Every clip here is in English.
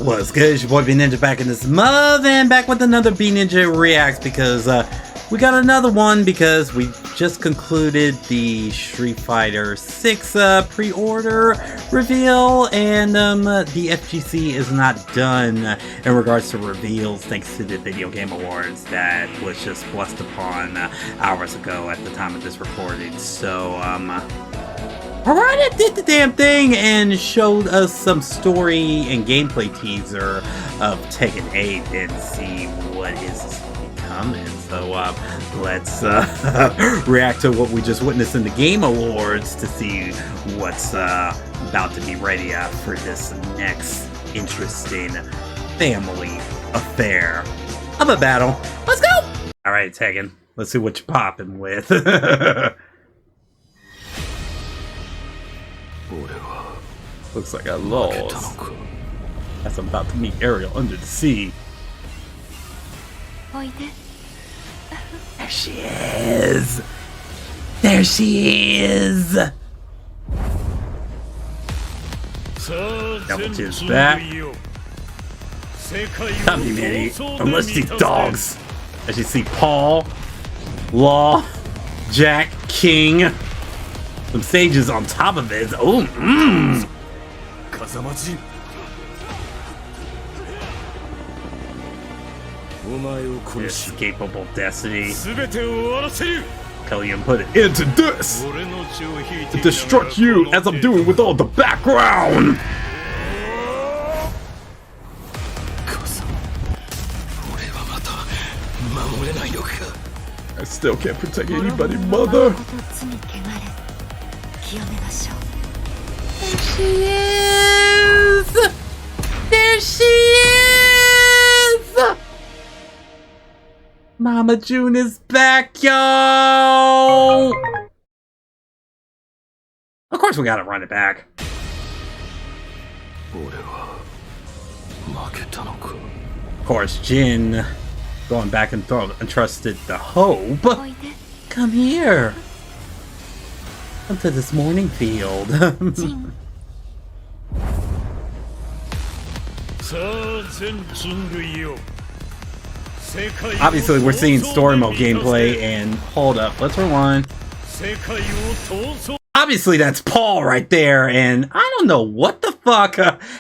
What's good? It's your boy B Ninja back in this month and back with another B Ninja Reacts because we got another one because we just concluded the Street Fighter 6 pre-order reveal, and the FGC is not done in regards to reveals thanks to the Video Game Awards that was just blessed upon hours ago at the time of this recording. So Piranha did the damn thing and showed us some story and gameplay teaser of Tekken 8 and see what is coming. So let's react to what we just witnessed in the Game Awards to see what's about to be ready for this next interesting family affair of a battle. Let's go! Alright, Tekken, let's see what you're popping with. Looks like I lost. As I'm about to meet Ariel under the sea. There she is! There she is! Double Chin's back. Come here, Minnie. Unless these dogs. As you see, Paul, Law, Jack, King. Some sages on top of it. Oh, Kazama. Inescapable destiny. Killian put it into this to destruct you as I'm doing with all the background. I still can't protect anybody, mother. There she is! There she is! Mama June is back, yo! Of course we gotta run it back. Of course, Jin going back and entrusted the hope. Come here. Come to this morning field. Obviously, we're seeing story mode gameplay, and hold up, let's rewind. Obviously, that's Paul right there, and I don't know what the fuck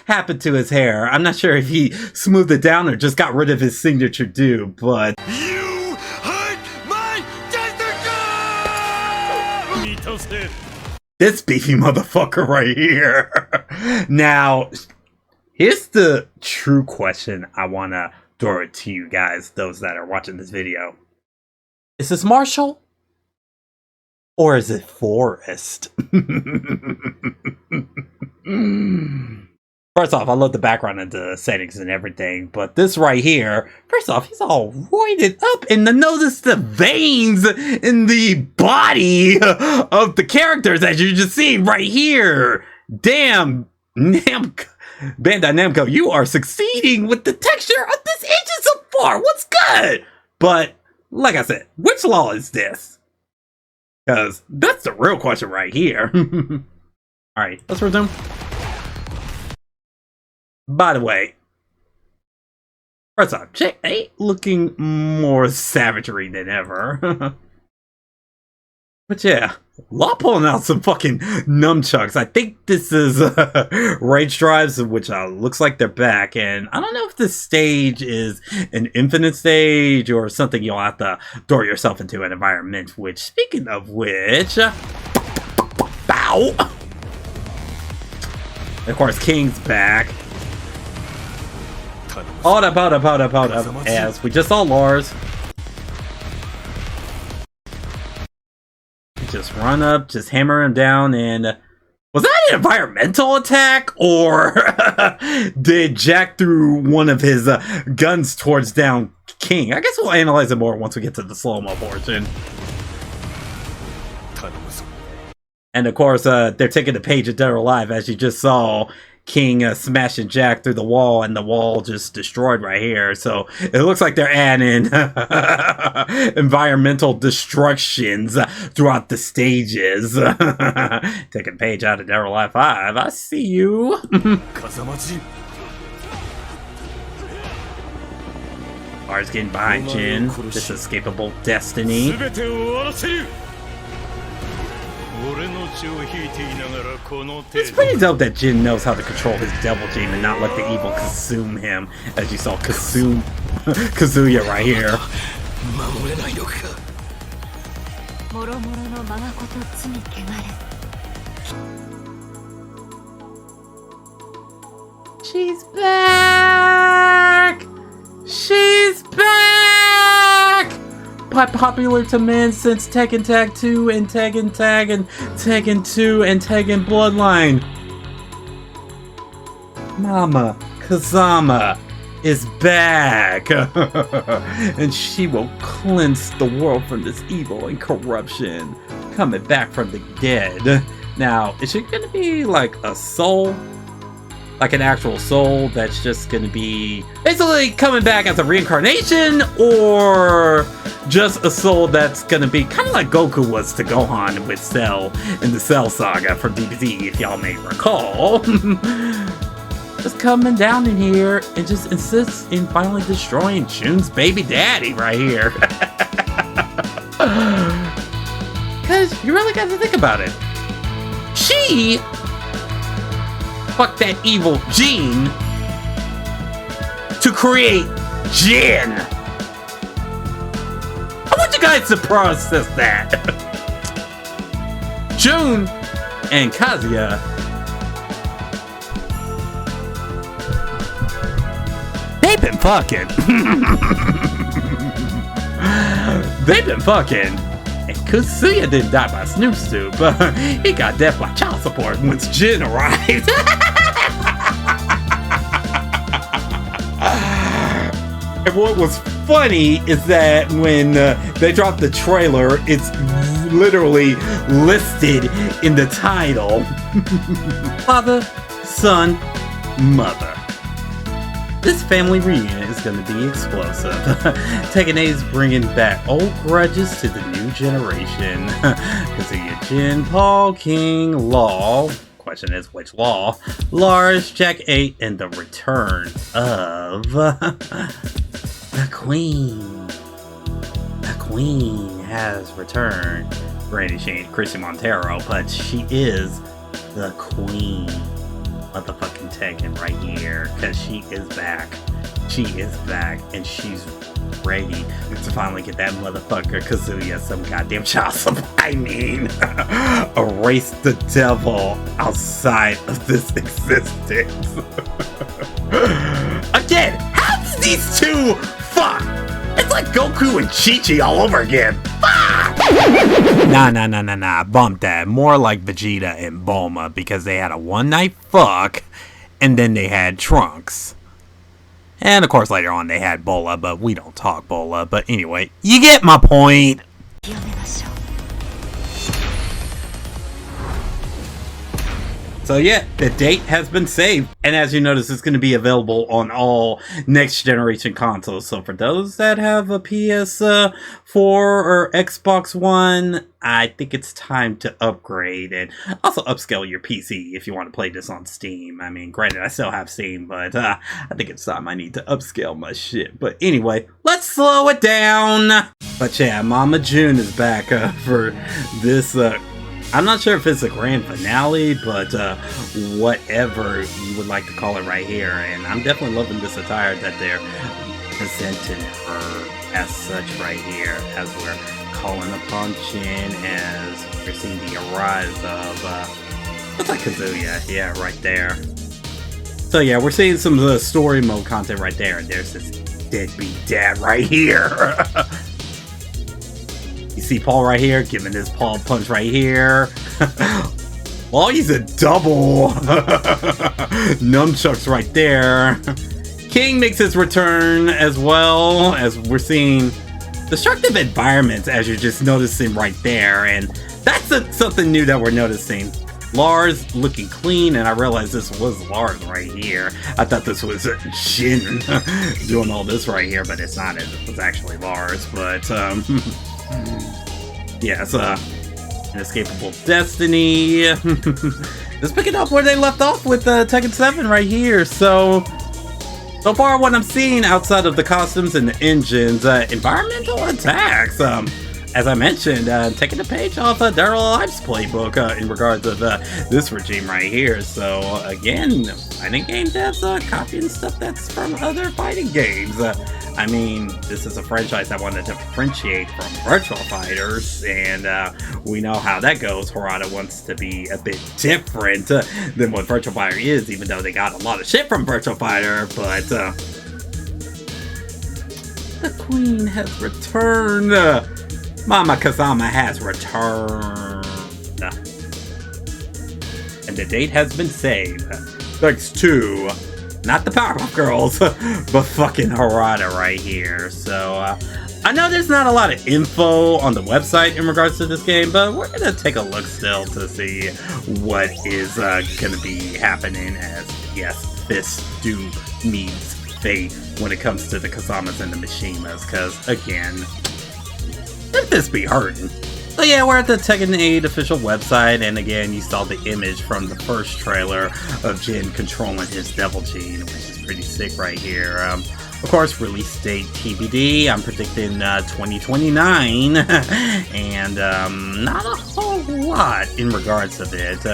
happened to his hair. I'm not sure if he smoothed it down or just got rid of his signature do, but you hurt my testicle! This beefy motherfucker right here. Now, here's the true question I want to throw it to you guys, those that are watching this video. Is this Marshall? Or is it Forrest? First off, I love the background and the settings and everything, but this right here, first off, he's all roided up, and notice the veins in the body of the characters as you just see right here. Damn, Namco, Bandai Namco, you are succeeding with the texture of this engine so far. What's good? But like I said, which law is this? Because that's the real question right here. Alright, let's resume. By the way, first off, Jack ain't looking more savagery than ever. But yeah, Law pulling out some fucking nunchucks. I think this is Rage Drives, which looks like they're back. And I don't know if this stage is an infinite stage or something you'll have to throw yourself into an environment. Which, speaking of which, bow! And of course, King's back. Hold up, as we just saw Lars. Just run up, just hammer him down, and was that an environmental attack? Or did Jack threw one of his guns towards down King? I guess we'll analyze it more once we get to the slow-mo portion. And of course, they're taking the page of Dead or Alive, as you just saw. King smashing Jack through the wall, and the wall just destroyed right here. So it looks like they're adding environmental destructions throughout the stages. Taking a page out of Dead or Alive 5. I see you. Lars getting behind Jin. This escapable destiny. It's pretty dope that Jin knows how to control his devil gene and not let the evil consume him, as you saw Kazuya right here. She's back! She's back! By popular demand since Tekken Tag 2 and Tekken Tag and Tekken 2 and Tekken Bloodline. Mama Kazama is back! And she will cleanse the world from this evil and corruption. Coming back from the dead. Now, is she gonna be like a soul? Like an actual soul that's just gonna be basically coming back as a reincarnation, or just a soul that's gonna be kind of like Goku was to Gohan with Cell in the Cell Saga from DBZ, if y'all may recall. Just coming down in here and just insists in finally destroying Jun's baby daddy right here. Cause you really got to think about it. She fuck that evil gene to create Jin. I want you guys to process that. Jun and Kazuya, they've been fucking. They've been fucking. And Kazuya didn't die by Snoop Snoop. He got death by child support once Jin arrived. And what was funny is that when they dropped the trailer, it's literally listed in the title. Father, son, mother. This family reunion is going to be explosive. Tekken 8 is bringing back old grudges to the new generation. Kazuya, Jin, Paul, King, Law. Question is, which Law? Lars, Jack 8, and the return of the Queen. The Queen has returned. Granted, she ain't Chrissy Montero, but she is the Queen. Motherfucking Tekken right here, because she is back. She is back, and she's ready to finally get that motherfucker Kazuya some goddamn child support. I mean, erase the devil outside of this existence. Again, how does these two fuck? It's like Goku and Chi-Chi all over again. Fuck! Nah. Bump that. More like Vegeta and Bulma, because they had a one-night fuck, and then they had Trunks. And of course later on they had Bola, but we don't talk Bola. But anyway, you get my point. So yeah, the date has been saved. And as you notice, it's going to be available on all next generation consoles. So for those that have a PS4 or Xbox One, I think it's time to upgrade and also upscale your PC if you want to play this on Steam. I mean, granted, I still have Steam, but I think it's time I need to upscale my shit. But anyway, let's slow it down. But yeah, Mama June is back for this I'm not sure if it's a grand finale, but whatever you would like to call it right here. And I'm definitely loving this attire that they're presenting her as such right here, as we're calling upon Jin, as we're seeing the rise of, looks like Kazuya, yeah, right there. So yeah, we're seeing some of the story mode content right there, and there's this deadbeat dad right here. You see Paul right here, giving his Paul punch right here. Well, he's a double. Nunchucks right there. King makes his return as well, as we're seeing destructive environments, as you're just noticing right there. And that's something new that we're noticing. Lars looking clean, and I realized this was Lars right here. I thought this was Jin doing all this right here, but it's not. It was actually Lars, but yeah, it's Inescapable Destiny. Just picking up where they left off with Tekken 7 right here. So So far, what I'm seeing outside of the costumes and the engines, environmental attacks. As I mentioned, taking the page off Dead or Alive's playbook in regards of this regime right here. So again, fighting game devs copying stuff that's from other fighting games. I mean, this is a franchise that wanted to differentiate from Virtual Fighters, and we know how that goes. Harada wants to be a bit different than what Virtual Fighter is, even though they got a lot of shit from Virtual Fighter, but the Queen has returned. Mama Kazama has returned. And the date has been saved. Thanks to not the Powerpuff Girls, but fucking Harada right here. So, I know there's not a lot of info on the website in regards to this game, but we're gonna take a look still to see what is gonna be happening as, yes, this do meets fate when it comes to the Kazamas and the Mishimas, because, again, let this be hurting. So yeah, we're at the Tekken 8 official website, and again, you saw the image from the first trailer of Jin controlling his Devil Gene, which is pretty sick right here. Of course, release date TBD, I'm predicting 2029, and not a whole lot in regards of it.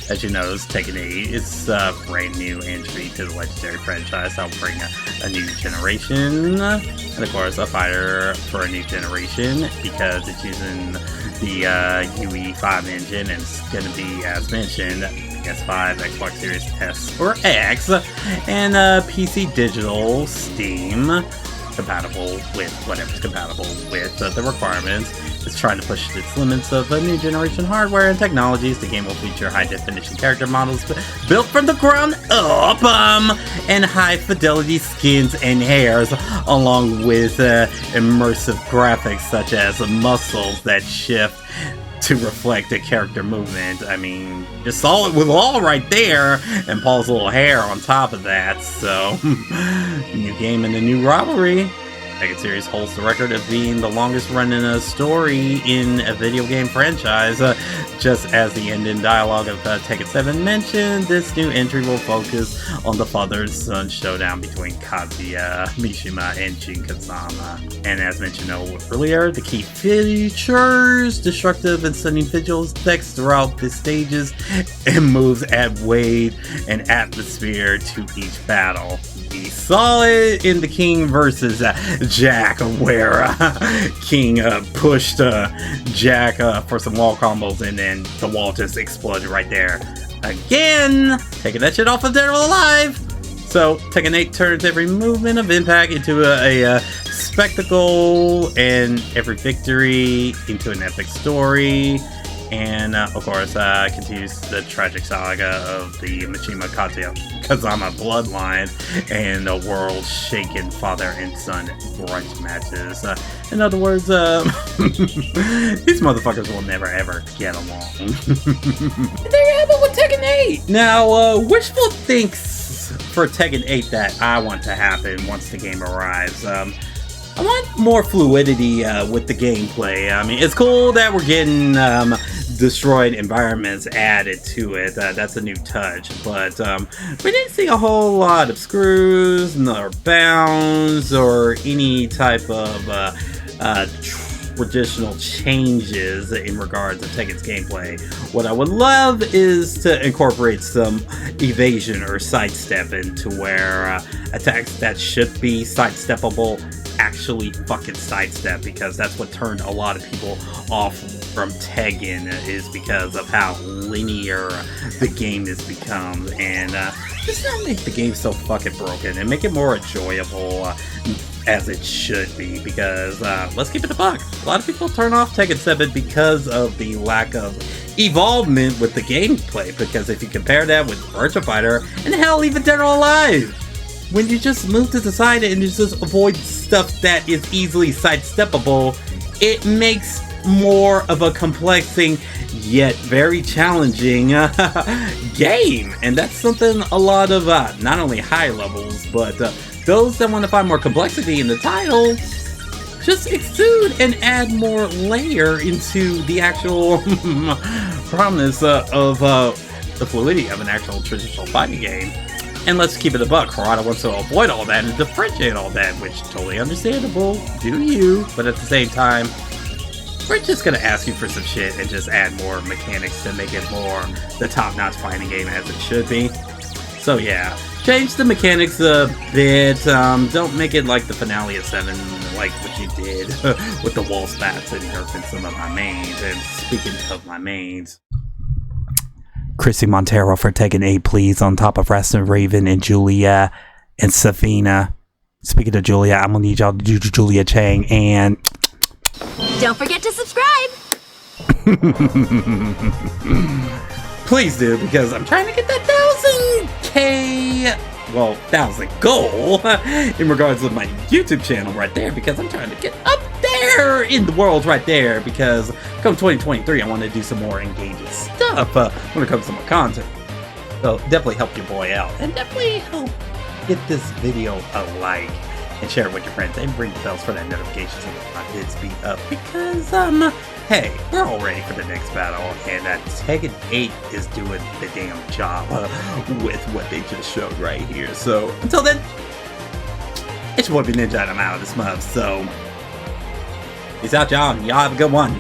As you know, Tekken 8 is a brand new entry to the legendary franchise that will bring a new generation, and of course a fighter for a new generation, because it's using the UE5 engine, and it's going to be, as mentioned, PS5, Xbox Series S or X, and PC Digital, Steam, compatible with whatever's compatible with the requirements. It's trying to push its limits of new generation hardware and technologies. The game will feature high-definition character models built from the ground up, and high-fidelity skins and hairs, along with immersive graphics such as muscles that shift to reflect the character movement. I mean, you saw it with all right there, and Paul's little hair on top of that. So, new game and a new rivalry. Tekken series holds the record of being the longest running story in a video game franchise. Just as the ending dialogue of Tekken 7 mentioned, this new entry will focus on the father and son showdown between Kazuya Mishima and Jin Kazama. And as mentioned earlier, the key features destructive and stunning visual effects throughout the stages, and moves add weight and atmosphere to each battle. We saw it in the King versus Jack, where King pushed Jack for some wall combos, and then the wall just exploded right there. Again, taking that shit off of Dead or Alive. So Tekken 8 turns every movement of Impact into a spectacle, and every victory into an epic story. And of course, continues the tragic saga of the Mishima Kazama bloodline and the world-shaking father and son grudge matches. In other words, these motherfuckers will never ever get along. And there you have it with Tekken 8! Now, wishful thinks for Tekken 8 that I want to happen once the game arrives. I want more fluidity with the gameplay. I mean, it's cool that we're getting destroyed environments added to it. That's a new touch. But we didn't see a whole lot of screws, nor bounds, or any type of traditional changes in regards to Tekken's gameplay. What I would love is to incorporate some evasion or sidestepping to where attacks that should be sidesteppable actually fucking sidestep, because that's what turned a lot of people off from Tekken, is because of how linear the game has become. And just not make the game so fucking broken and make it more enjoyable as it should be, because let's keep it a buck. A lot of people turn off Tekken 7 because of the lack of evolvement with the gameplay, because if you compare that with Virtua Fighter, and hell, even Dead or Alive, when you just move to the side and you just avoid stuff that is easily sidesteppable, it makes more of a complexing yet very challenging game. And that's something a lot of not only high levels, but those that want to find more complexity in the title just exude and add more layer into the actual promise of the fluidity of an actual traditional fighting game. And let's keep it a buck, Harada wants to avoid all that and differentiate all that, which totally understandable, do you? But at the same time, we're just gonna ask you for some shit and just add more mechanics to make it more the top-notch fighting game as it should be. So yeah, change the mechanics a bit, don't make it like the finale of 7, like what you did with the wall spats and nerfing some of my mains. And speaking of my mains, Chrissy Montero for taking 8, please, on top of Rastin Raven and Julia and Safina. Speaking of Julia, I'm gonna need y'all to do Julia Chang, and don't forget to subscribe! Please do, because I'm trying to get that 1,000K, well, 1,000 goal in regards to my YouTube channel right there, because I'm trying to get up there in the world right there, because come 2023, I want to do some more engaging stuff when it comes to my content. So definitely help your boy out, and definitely help get this video a like, and share it with your friends, and ring the bells for that notification so that my vids be up, because, hey, we're all ready for the next battle, and Tekken 8 is doing the damn job with what they just showed right here. So, until then, it's your boy B Ninja, and I'm out of this month, so peace out, y'all, and y'all have a good one.